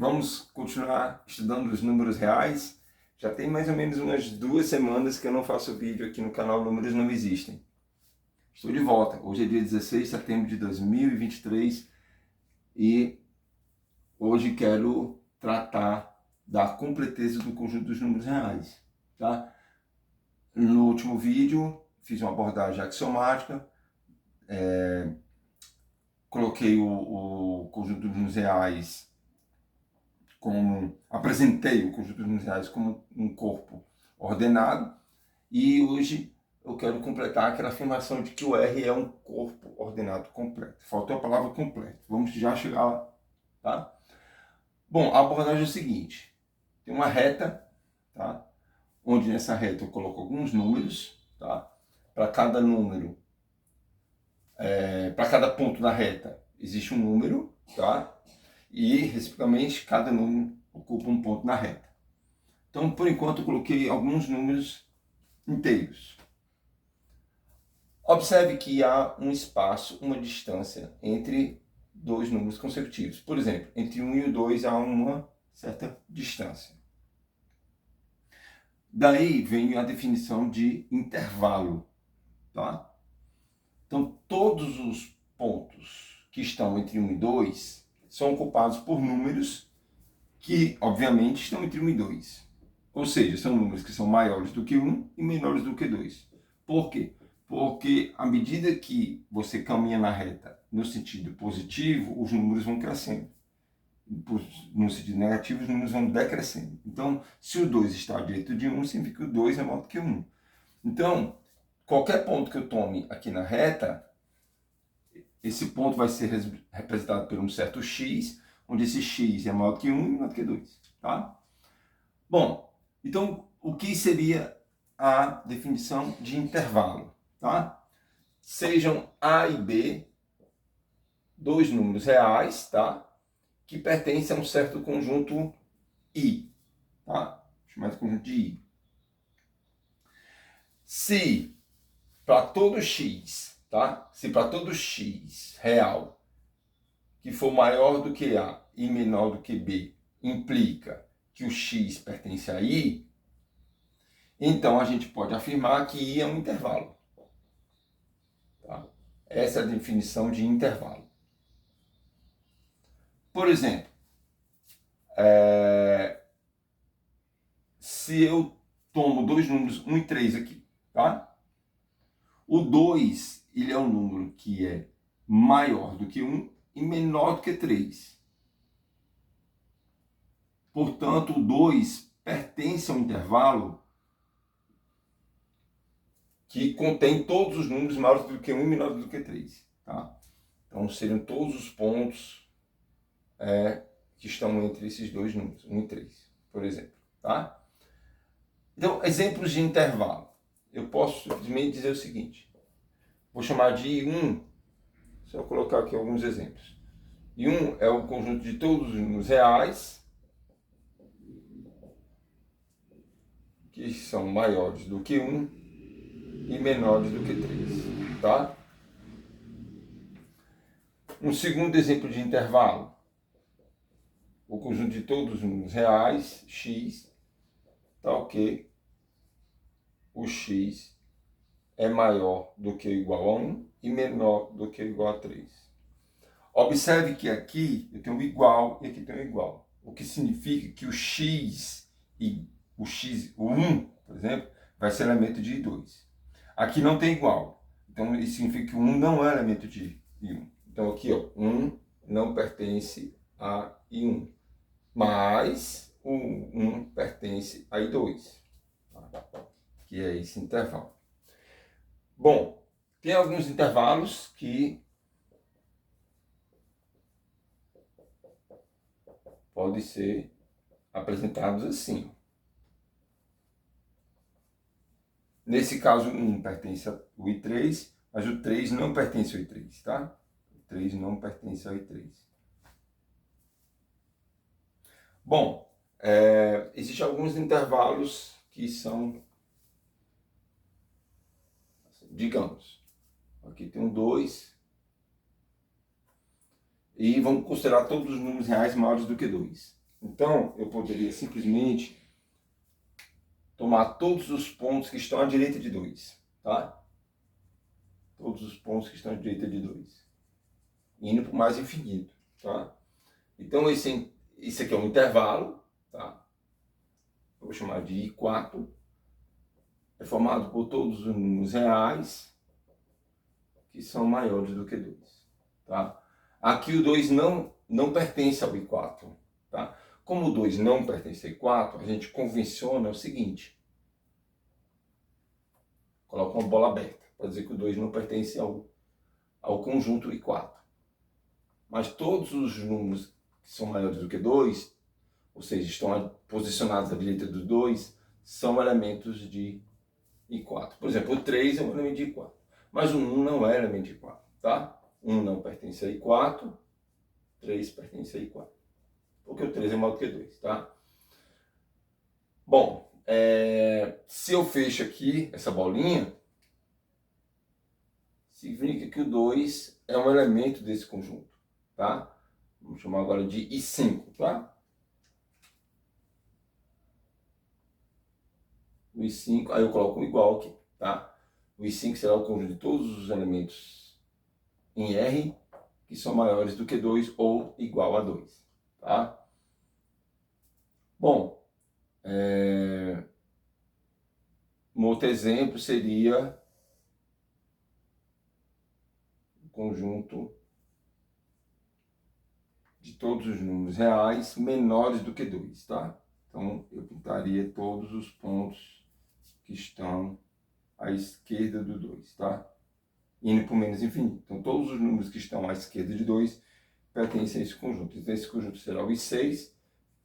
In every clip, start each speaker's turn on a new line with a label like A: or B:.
A: Vamos continuar estudando os números reais. Já tem mais ou menos umas 2 semanas que eu não faço vídeo aqui no canal Números Não Existem. Estou de volta. Hoje é dia 16 de setembro de 2023 e hoje quero tratar da completeza do conjunto dos números reais. Tá? No último vídeo fiz uma abordagem axiomática, coloquei o conjunto dos números reais apresentei o conjunto dos números reais como um corpo ordenado, e hoje eu quero completar aquela afirmação de que o R é um corpo ordenado completo. Faltou a palavra completo. Vamos já chegar lá, tá? Bom, a abordagem é o seguinte: tem uma reta, tá? Onde nessa reta eu coloco alguns números, tá? Para cada número, para cada ponto da reta existe um número, tá? E, reciprocamente, cada número ocupa um ponto na reta. Então, por enquanto, eu coloquei alguns números inteiros. Observe que há um espaço, uma distância entre dois números consecutivos. Por exemplo, entre 1 e o 2 há uma certa distância. Daí vem a definição de intervalo. Tá? Então, todos os pontos que estão entre 1 e 2 são ocupados por números que, obviamente, estão entre 1 e 2. Ou seja, são números que são maiores do que 1 e menores do que 2. Por quê? Porque à medida que você caminha na reta no sentido positivo, os números vão crescendo. No sentido negativo, os números vão decrescendo. Então, se o 2 está direito de 1, significa que o 2 é maior do que 1. Então, qualquer ponto que eu tome aqui na reta, esse ponto vai ser representado por um certo x, onde esse x é maior do que 1 e menor do que 2. Tá? Bom, então o que seria a definição de intervalo? Tá? Sejam A e B dois números reais, tá? Que pertencem a um certo conjunto I. Tá? Chamado conjunto de I. Se para todo x, tá? Se para todo x real que for maior do que A e menor do que B implica que o x pertence a I, então a gente pode afirmar que I é um intervalo. Tá? Essa é a definição de intervalo. Por exemplo, se eu tomo dois números 1 e 3 aqui, tá? O 2 ele é um número que é maior do que 1 e menor do que 3. Portanto, o 2 pertence a um intervalo que contém todos os números maiores do que 1 e menores do que 3. Tá? Então, seriam todos os pontos que estão entre esses dois números, 1 e 3, por exemplo. Tá? Então, exemplos de intervalo. Eu posso simplesmente dizer o seguinte. Vou chamar de I1. Se eu colocar aqui alguns exemplos. I1 é o conjunto de todos os números reais que são maiores do que 1 e menores do que 3. Tá? Um segundo exemplo de intervalo. O conjunto de todos os números reais, x, tal que o x é maior do que ou igual a 1 e menor do que ou igual a 3. Observe que aqui eu tenho um igual e aqui tem um igual. O que significa que o x, o 1, por exemplo, vai ser elemento de I2. Aqui não tem igual. Então isso significa que o 1 não é elemento de I1. Então aqui, ó, 1 não pertence a I1. Mas o 1 pertence a I2. Que é esse intervalo. Bom, tem alguns intervalos que podem ser apresentados assim. Nesse caso, o 1 pertence ao I3, mas o 3 não pertence ao I3, tá? O 3 não pertence ao I3. Bom, existem alguns intervalos que são, digamos, aqui tem um 2, e vamos considerar todos os números reais maiores do que 2. Então, eu poderia simplesmente tomar todos os pontos que estão à direita de 2, tá? Todos os pontos que estão à direita de 2, indo para o mais infinito, tá? Então, esse aqui é um intervalo, tá? Eu vou chamar de I4, é formado por todos os números reais que são maiores do que 2, tá? Aqui o 2 não pertence ao I4, tá? Como o 2 não pertence ao I4, a gente convenciona o seguinte: coloca uma bola aberta, para dizer que o 2 não pertence ao conjunto I4. Mas todos os números que são maiores do que 2, ou seja, estão posicionados à direita do 2, são elementos de I4. Por exemplo, o 3 é um elemento de I4, mas o 1 não é elemento de I4, tá? 1 não pertence a I4, 3 pertence a I4, porque o 3 é maior do que 2, tá? Bom, se eu fecho aqui essa bolinha, significa que o 2 é um elemento desse conjunto, tá? Vamos chamar agora de I5, tá? O I5, aí eu coloco um igual aqui, tá? O I5 será o conjunto de todos os elementos em R que são maiores do que 2 ou igual a 2, tá? Bom, um outro exemplo seria o conjunto de todos os números reais menores do que 2, tá? Então, eu pintaria todos os pontos que estão à esquerda do 2, tá? Indo para o menos infinito. Então, todos os números que estão à esquerda de 2 pertencem a esse conjunto. Então, esse conjunto será o I6,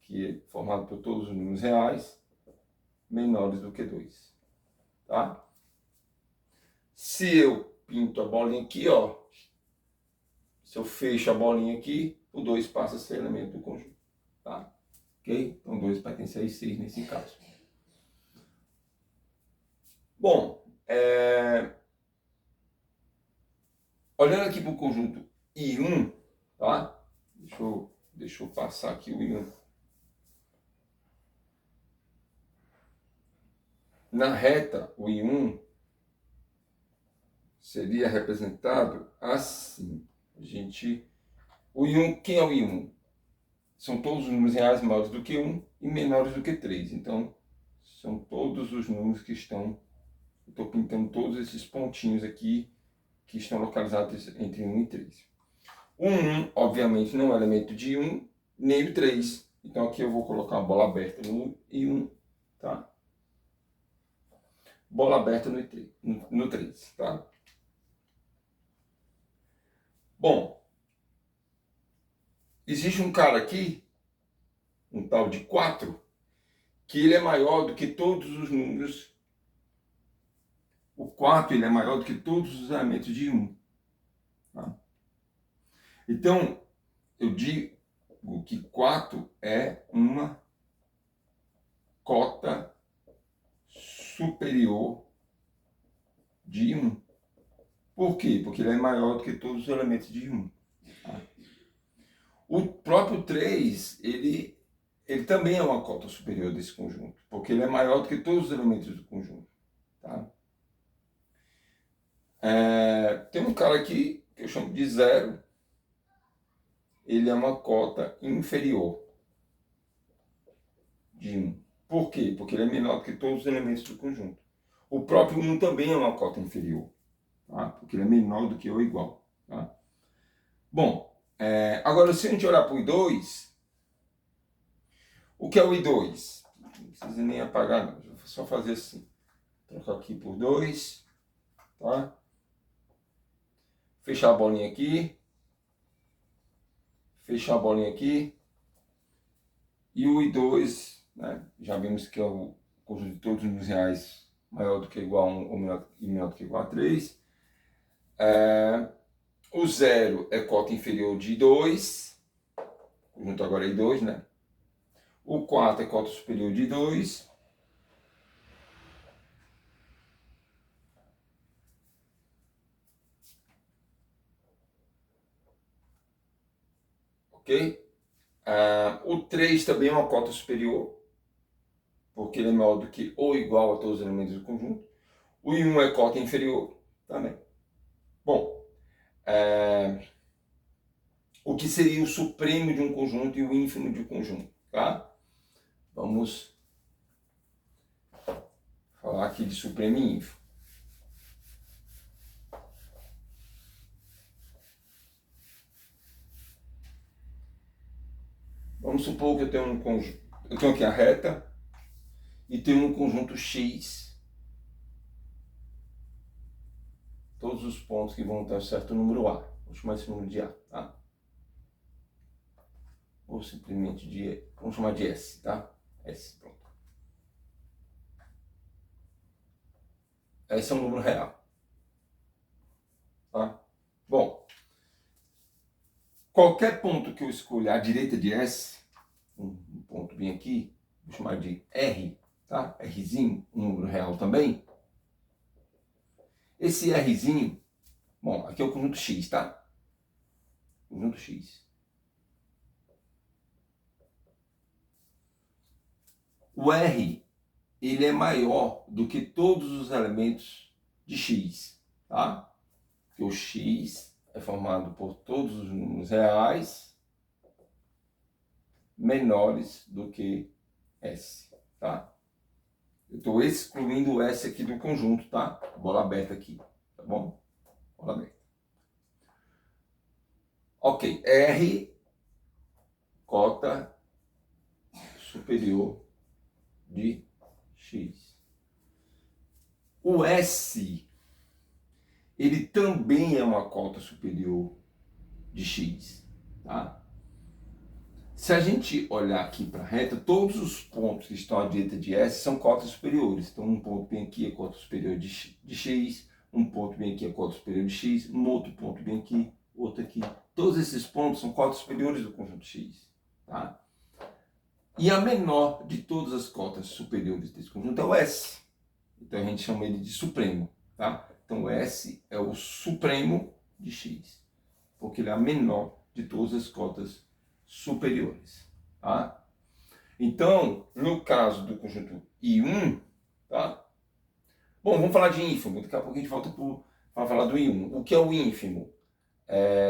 A: que é formado por todos os números reais menores do que 2, tá? Se eu pinto a bolinha aqui, ó, se eu fecho a bolinha aqui, o 2 passa a ser elemento do conjunto, tá? Ok? Então, 2 pertence a I6 nesse caso. Bom, olhando aqui para o conjunto I1, tá? Deixa eu passar aqui o I1. Na reta, o I1 seria representado assim. O I1, quem é o I1? São todos os números reais maiores do que 1 e menores do que 3. Então, são todos os números que estão... Estou pintando todos esses pontinhos aqui que estão localizados entre 1 e 3. O 1, obviamente, não é elemento de 1, nem o 3. Então, aqui eu vou colocar uma bola aberta no I1, tá? Bola aberta no 3, tá? Bom, existe um cara aqui, um tal de 4, que ele é maior do que todos os números. O 4 ele é maior do que todos os elementos de 1. Tá? Então, eu digo que 4 é uma cota superior de 1. Por quê? Porque ele é maior do que todos os elementos de 1. Tá? O próprio 3, ele também é uma cota superior desse conjunto, porque ele é maior do que todos os elementos do conjunto. Tá? Tem um cara aqui, que eu chamo de 0, ele é uma cota inferior de 1. Por quê? Porque ele é menor do que todos os elementos do conjunto. O próprio 1 também é uma cota inferior, tá? Porque ele é menor do que ou igual. Tá? Bom, agora se a gente olhar para o I2, o que é o I2? Não precisa nem apagar, não. Vou só fazer assim. Trocar aqui por 2, tá? Fechar a bolinha aqui. Fechar a bolinha aqui. E o I2, né? Já vimos que é o conjunto de todos os números reais maior do que igual a 1 ou menor do que igual a 3. O 0 é cota inferior de 2. O conjunto agora é I2, né? O 4 é cota superior de 2. Ok? O 3 também é uma cota superior, porque ele é maior do que ou igual a todos os elementos do conjunto. O I1 é cota inferior também. Bom, o que seria o supremo de um conjunto e o ínfimo de um conjunto, tá? Vamos falar aqui de supremo e ínfimo. Vamos supor que eu tenho um conjunto, eu tenho aqui a reta e tenho um conjunto X. Todos os pontos que vão ter um certo número A. Vou chamar esse número de A, tá? Ou simplesmente de, vamos chamar de S, tá? S, pronto. Esse é um número real. Tá? Bom, qualquer ponto que eu escolha à direita de S, um ponto bem aqui, vou chamar de R, tá? Rzinho, um número real também. Esse Rzinho, bom, aqui é o conjunto X, tá? Conjunto X. O R, ele é maior do que todos os elementos de X, tá? Porque o X é formado por todos os números reais menores do que S, tá? Eu estou excluindo o S aqui do conjunto, tá? Bola aberta aqui, tá bom? Bola aberta. Ok, R, cota superior de X. O S, ele também é uma cota superior de X, tá? Se a gente olhar aqui para a reta, todos os pontos que estão à direita de S são cotas superiores. Então, um ponto bem aqui é cota superior de X, um ponto bem aqui é cota superior de X, um outro ponto bem aqui, outro aqui. Todos esses pontos são cotas superiores do conjunto X, tá? E a menor de todas as cotas superiores desse conjunto é o S. Então, a gente chama ele de supremo, tá? Então, o S é o supremo de X, porque ele é a menor de todas as cotas superiores, tá? Então, no caso do conjunto I1, tá? Bom, vamos falar de ínfimo, daqui a pouco a gente volta para falar do I1. O que é o ínfimo?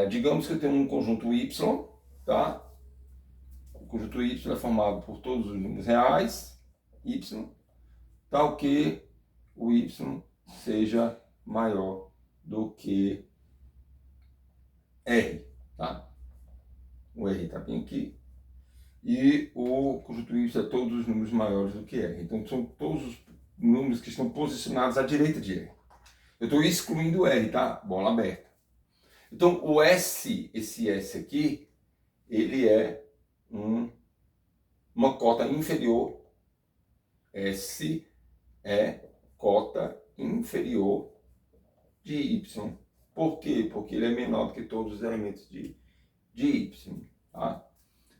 A: Digamos que eu tenho um conjunto Y, tá? O conjunto Y é formado por todos os números reais, Y, tal que o Y seja maior do que R, tá? O R está bem aqui. E o conjunto Y é todos os números maiores do que R. Então, são todos os números que estão posicionados à direita de R. Eu estou excluindo o R, tá? Bola aberta. Então, o S, esse S aqui, ele é uma cota inferior. S é cota inferior de Y. Por quê? Porque ele é menor do que todos os elementos de Y, tá?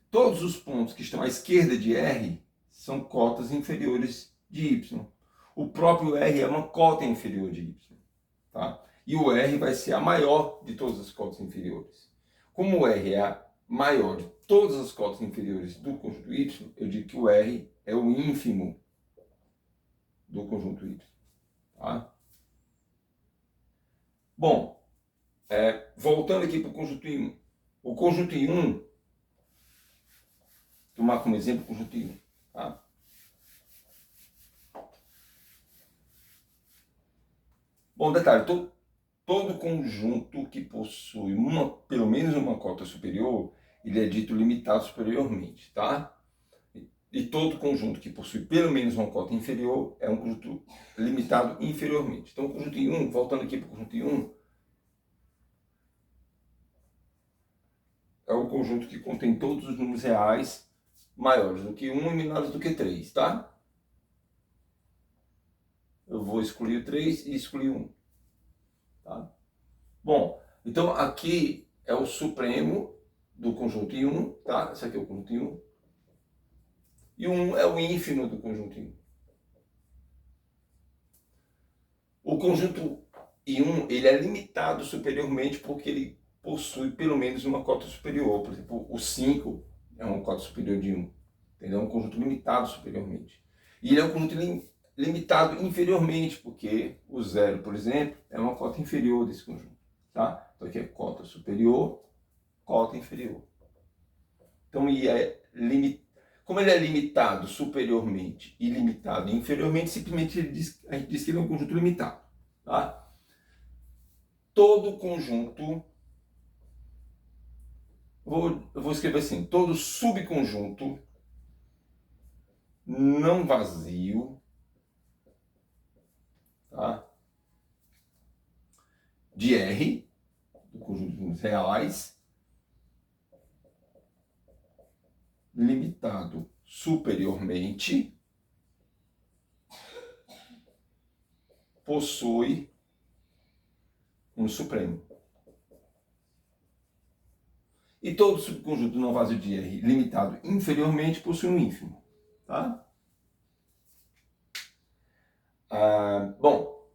A: Todos os pontos que estão à esquerda de R são cotas inferiores de Y. O próprio R é uma cota inferior de Y, tá? E o R vai ser a maior de todas as cotas inferiores. Como o R é a maior de todas as cotas inferiores do conjunto Y, eu digo que o R é o ínfimo do conjunto Y, tá? Bom, voltando aqui para o conjunto I1. O conjunto I1, tomar como exemplo o conjunto I1, tá? Bom, detalhe, todo conjunto que possui pelo menos uma cota superior, ele é dito limitado superiormente, tá? E todo conjunto que possui pelo menos uma cota inferior é um conjunto limitado inferiormente. Então, o conjunto I1, voltando aqui para o conjunto I1, é o conjunto que contém todos os números reais maiores do que 1 e menores do que 3, tá? Eu vou excluir o 3 e excluir 1. Tá? Bom, então aqui é o supremo do conjunto I1, tá? Esse aqui é o conjunto I1. E o 1 é o ínfimo do conjunto I1. O conjunto I1, ele é limitado superiormente porque ele possui pelo menos uma cota superior. Por exemplo, o 5 é uma cota superior de 1. Entendeu? É um conjunto limitado superiormente. E ele é um conjunto limitado inferiormente, porque o zero, por exemplo, é uma cota inferior desse conjunto. Tá? Então aqui é cota superior, cota inferior. Então, como ele é limitado superiormente e limitado inferiormente, simplesmente a gente diz que ele é um conjunto limitado. Tá? Todo conjunto, eu vou escrever assim, todo subconjunto não vazio, tá? De R, do conjunto de números reais, limitado superiormente, possui um supremo. E todo subconjunto não vazio de R limitado inferiormente possui um ínfimo. Tá? Bom,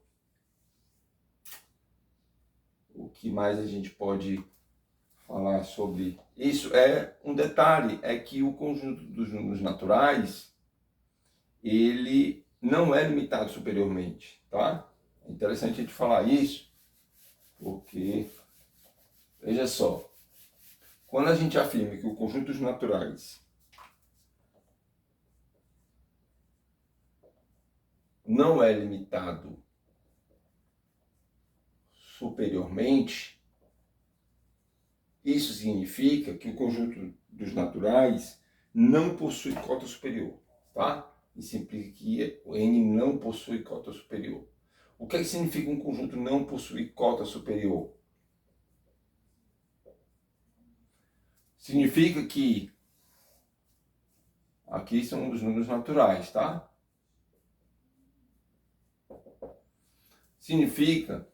A: o que mais a gente pode falar sobre isso é um detalhe, é que o conjunto dos números naturais, ele não é limitado superiormente, tá? É interessante a gente falar isso, porque, veja só, quando a gente afirma que o conjunto dos naturais não é limitado superiormente, isso significa que o conjunto dos naturais não possui cota superior, tá? Isso implica que o N não possui cota superior. O que significa um conjunto não possuir cota superior? Significa que aqui são os números naturais, tá? Significa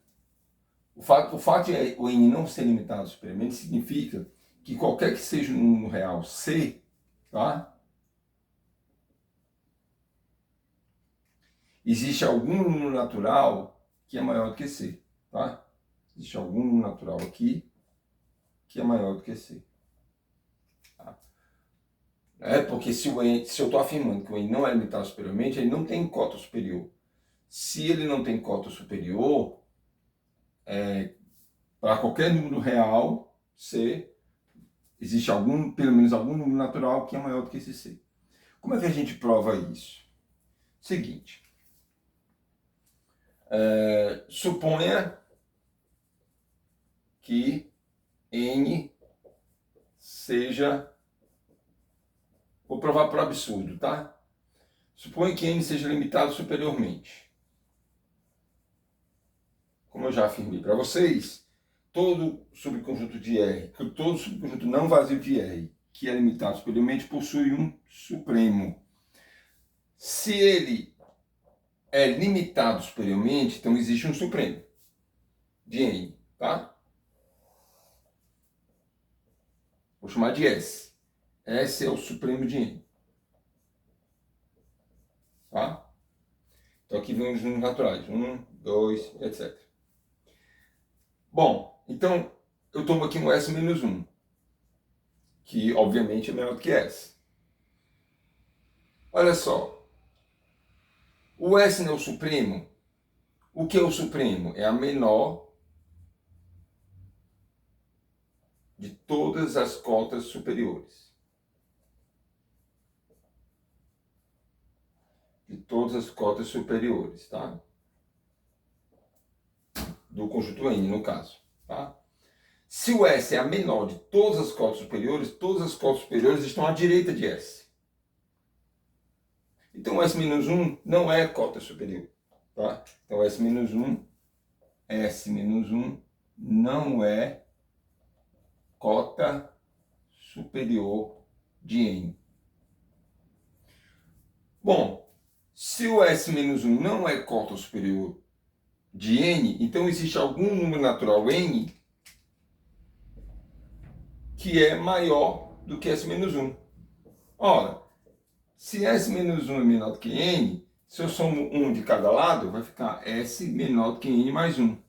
A: o fato de o N não ser limitado superiormente significa que qualquer que seja o número real C, tá? Existe algum número natural que é maior do que C, tá? Existe algum número natural aqui que é maior do que C. Tá? Porque se eu estou afirmando que o N não é limitado superiormente, ele não tem cota superior. Se ele não tem cota superior, para qualquer número real, C, existe pelo menos algum número natural que é maior do que esse C. Como é que a gente prova isso? Seguinte. Suponha que N seja... Vou provar por absurdo, tá? Suponha que N seja limitado superiormente. Como eu já afirmei para vocês, todo subconjunto de R, todo subconjunto não vazio de R, que é limitado superiormente, possui um supremo. Se ele é limitado superiormente, então existe um supremo de N, tá? Vou chamar de S. S é o supremo de N. Tá? Então aqui vem os números naturais. 1, 2, etc. Bom, então eu tomo aqui um S menos 1, que obviamente é menor do que S. Olha só. O S não é o supremo. O que é o supremo? É a menor de todas as cotas superiores. De todas as cotas superiores, tá? Do conjunto N, no caso, tá? Se o S é a menor de todas as cotas superiores estão à direita de S. Então, S-1 não é cota superior, tá? Então, S-1 não é cota superior de N. Bom, se o S-1 não é cota superior de N, então existe algum número natural N que é maior do que S-1. Ora, se S-1 é menor do que N, se eu somo 1 de cada lado, vai ficar S menor do que N mais 1.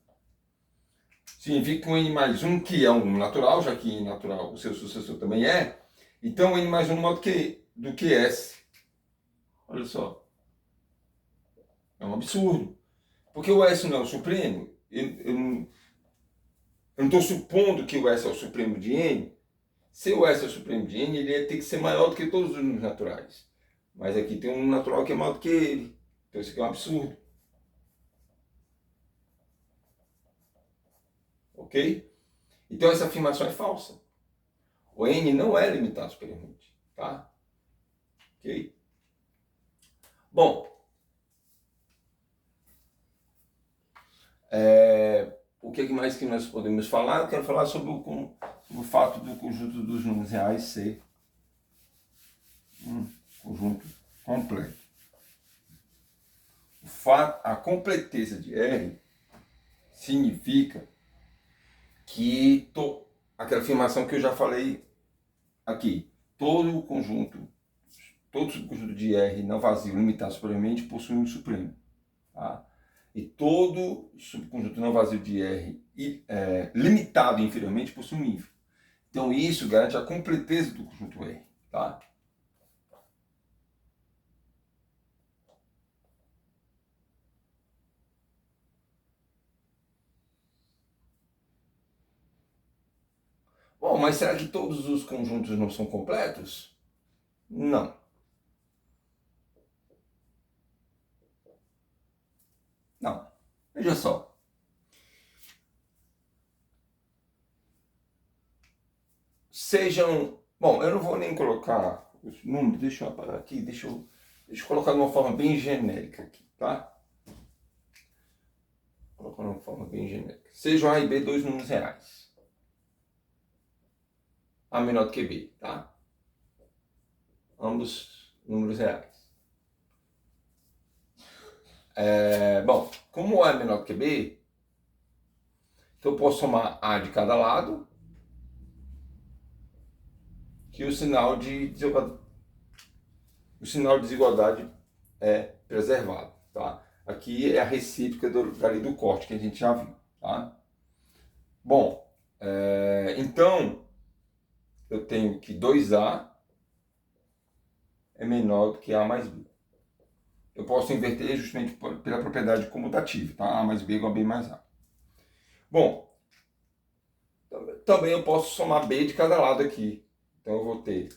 A: Significa que o N mais 1, que é um número natural, já que N natural o seu sucessor também é, Então N mais 1 maior do que S. Olha só. É um absurdo. Porque o S não é o supremo. Eu não estou supondo que o S é o supremo de N. Se o S é o supremo de N, ele ia ter que ser maior do que todos os números naturais. Mas aqui tem um número natural que é maior do que ele. Então isso aqui é um absurdo. Ok? Então essa afirmação é falsa. O N não é limitado superiormente. Tá? Ok? Bom, o que mais que nós podemos falar? Eu quero falar sobre o fato do conjunto dos números reais ser um conjunto completo. A completeza de R significa que aquela afirmação que eu já falei aqui, todo o conjunto de R não vazio limitado superiormente possui um supremo. Tá? E todo subconjunto não vazio de R limitado inferiormente possui um ínfimo. Então isso garante a completeza do conjunto R. Tá? Bom, mas será que todos os conjuntos não são completos? Não. Não. Veja só. Bom, eu não vou nem colocar os números, deixa eu apagar aqui, deixa eu colocar de uma forma bem genérica aqui, tá? Colocar de uma forma bem genérica. Sejam A e B dois números reais. A menor do que B, tá? Ambos números reais. Bom, como A é menor do que B, então eu posso somar A de cada lado, que o sinal de desigualdade é preservado. Tá? Aqui é a recíproca da lei do corte que a gente já viu. Tá? Bom, então eu tenho que 2A é menor do que A mais B. Eu posso inverter justamente pela propriedade comutativa. Tá? A mais B igual a B mais A. Bom, também eu posso somar B de cada lado aqui. Então eu vou ter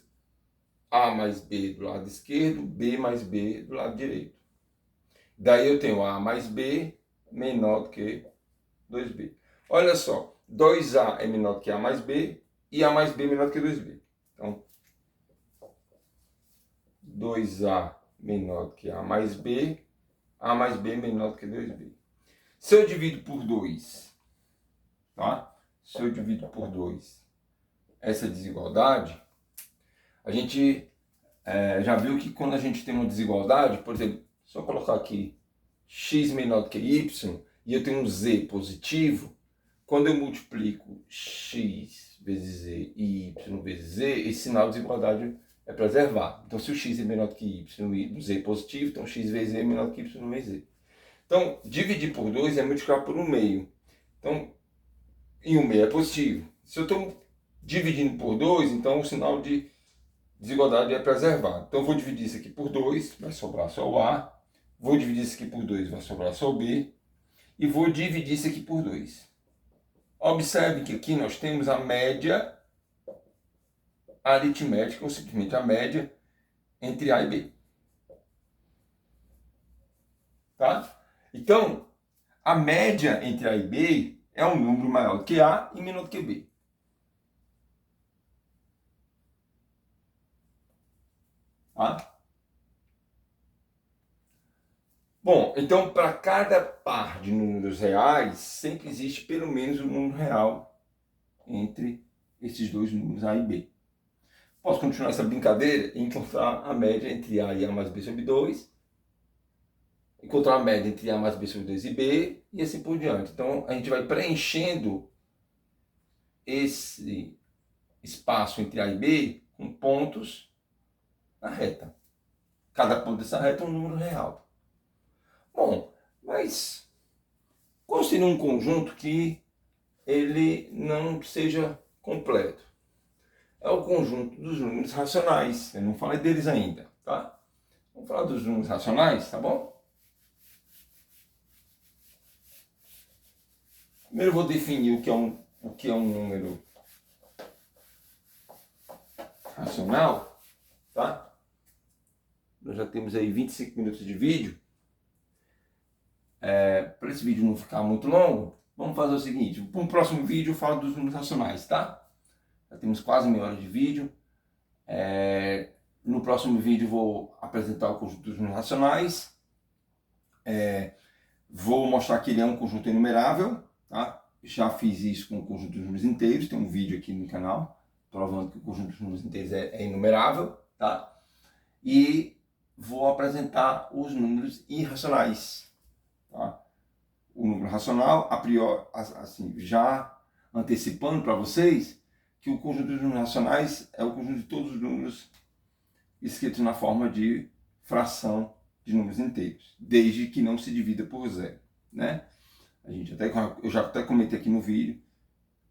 A: A mais B do lado esquerdo, B mais B do lado direito. Daí eu tenho A mais B menor do que 2B. Olha só, 2A é menor do que A mais B e A mais B é menor do que 2B. Então, 2A menor do que A mais B é menor do que 2B. Se eu divido por 2, tá? Se eu divido por 2 essa desigualdade, a gente já viu que quando a gente tem uma desigualdade, por exemplo, só colocar aqui x menor do que y e eu tenho um z positivo, quando eu multiplico x vezes z e y vezes z, esse sinal de desigualdade é preservado. Então, se o x é menor do que y e o z é positivo, então x vezes z é menor do que y vezes z. Então, dividir por 2 é multiplicar por 1/2. Então, e 1/2 é positivo. Se eu estou dividindo por 2, então o sinal de desigualdade é preservado. Então, eu vou dividir isso aqui por 2, vai sobrar só o A. Vou dividir isso aqui por 2, vai sobrar só o B. E vou dividir isso aqui por 2. Observe que aqui nós temos a média aritmética, ou simplesmente a média entre A e B. Tá? Então, a média entre A e B é um número maior do que A e menor do que B. Tá? Bom, então para cada par de números reais, sempre existe pelo menos um número real entre esses dois números A e B. Posso continuar essa brincadeira e encontrar a média entre A e A mais B sobre 2, encontrar a média entre A mais B sobre 2 e B, e assim por diante. Então, a gente vai preenchendo esse espaço entre A e B com pontos na reta. Cada ponto dessa reta é um número real. Bom, mas qual seria um conjunto que ele não seja completo? é o conjunto dos números racionais. Eu não falei deles ainda, tá? Vamos falar dos números racionais, tá bom? Primeiro eu vou definir o que é um número racional, tá? Nós já temos aí 25 minutos de vídeo. Para esse vídeo não ficar muito longo, vamos fazer o seguinte: para um próximo vídeo eu falo dos números racionais, tá? Já temos quase meia hora de vídeo. No próximo vídeo vou apresentar o conjunto dos números racionais. Vou mostrar que ele é um conjunto enumerável, tá? Já fiz isso com o conjunto dos números inteiros, tem um vídeo aqui no canal provando que o conjunto dos números inteiros é enumerável, tá? E vou apresentar os números irracionais, tá? O número racional, a priori, assim, já antecipando para vocês que o conjunto dos números racionais é o conjunto de todos os números escritos na forma de fração de números inteiros, desde que não se divida por zero, né? Eu já até comentei aqui no vídeo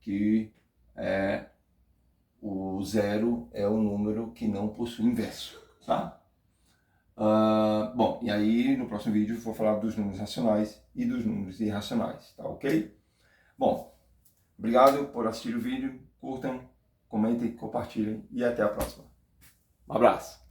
A: que o zero é o número que não possui inverso, tá? Bom, e aí no próximo vídeo eu vou falar dos números racionais e dos números irracionais, tá ok? Bom, obrigado por assistir o vídeo, curtam, comentem, compartilhem e até a próxima. Um abraço!